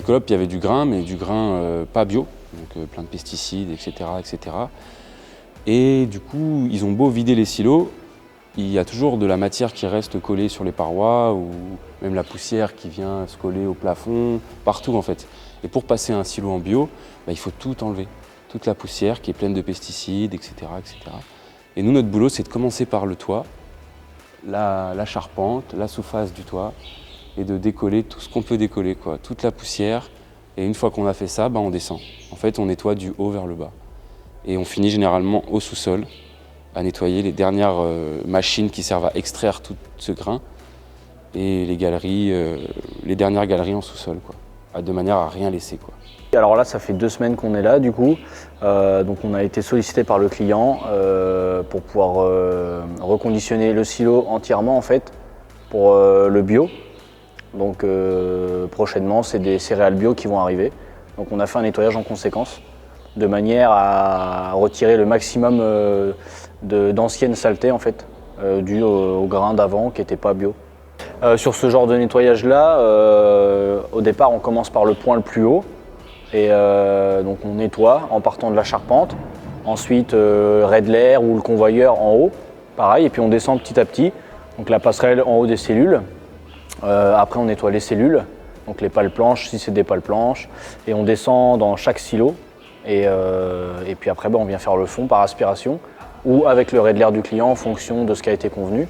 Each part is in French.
Scope, il y avait du grain, mais du grain pas bio, donc plein de pesticides, etc., etc. Et du coup, ils ont beau vider les silos, il y a toujours de la matière qui reste collée sur les parois ou même la poussière qui vient se coller au plafond, partout en fait. Et pour passer un silo en bio, il faut tout enlever, toute la poussière qui est pleine de pesticides, etc., etc. Et nous, notre boulot, c'est de commencer par le toit, la charpente, la sous-face du toit, et de décoller tout ce qu'on peut décoller, quoi, toute la poussière. Et une fois qu'on a fait ça, on descend. En fait, on nettoie du haut vers le bas. Et on finit généralement au sous-sol, à nettoyer les dernières machines qui servent à extraire tout ce grain et les galeries, les dernières galeries en sous-sol, quoi, de manière à rien laisser, quoi. Alors là, ça fait 2 semaines qu'on est là, du coup. Donc on a été sollicité par le client pour pouvoir reconditionner le silo entièrement, en fait, pour le bio. Donc prochainement, c'est des céréales bio qui vont arriver. Donc on a fait un nettoyage en conséquence, de manière à retirer le maximum d'anciennes saletés, en fait, dues au grain d'avant qui n'était pas bio. Sur ce genre de nettoyage-là, au départ, on commence par le point le plus haut. Et donc on nettoie en partant de la charpente. Ensuite, raie de l'air ou le convoyeur en haut, pareil. Et puis on descend petit à petit. Donc la passerelle en haut des cellules. Après, on nettoie les cellules, donc les pales planches, si c'est des pales planches. Et on descend dans chaque silo. Et puis après, on vient faire le fond par aspiration ou avec le raie de l'air du client en fonction de ce qui a été convenu.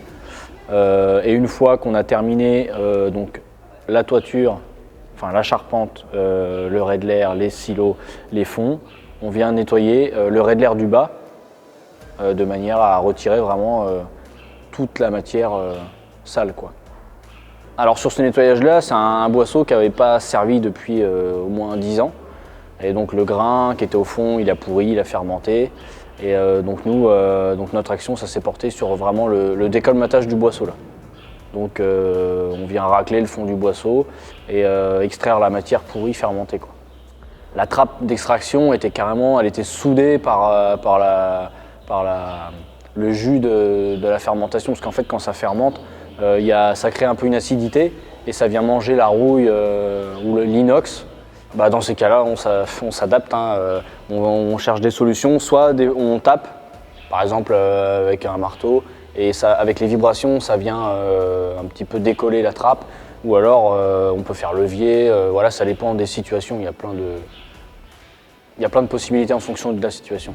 Et une fois qu'on a terminé donc, la toiture, enfin la charpente, le raie de l'air, les silos, les fonds, on vient nettoyer le raie de l'air du bas de manière à retirer vraiment toute la matière sale, quoi. Alors sur ce nettoyage-là, c'est un boisseau qui n'avait pas servi depuis au moins 10 ans. Et donc le grain qui était au fond, il a pourri, il a fermenté. Et donc nous, notre action, ça s'est porté sur vraiment le décolmatage du boisseau là. Donc on vient racler le fond du boisseau et extraire la matière pourrie fermentée, quoi. La trappe d'extraction était carrément, elle était soudée par le jus de la fermentation, parce qu'en fait quand ça fermente, ça crée un peu une acidité et ça vient manger la rouille ou l'inox. Dans ces cas-là, on s'adapte, hein, on cherche des solutions, soit on tape, par exemple avec un marteau, et ça, avec les vibrations, ça vient un petit peu décoller la trappe, ou alors on peut faire levier, voilà, ça dépend des situations, il y a plein de possibilités en fonction de la situation.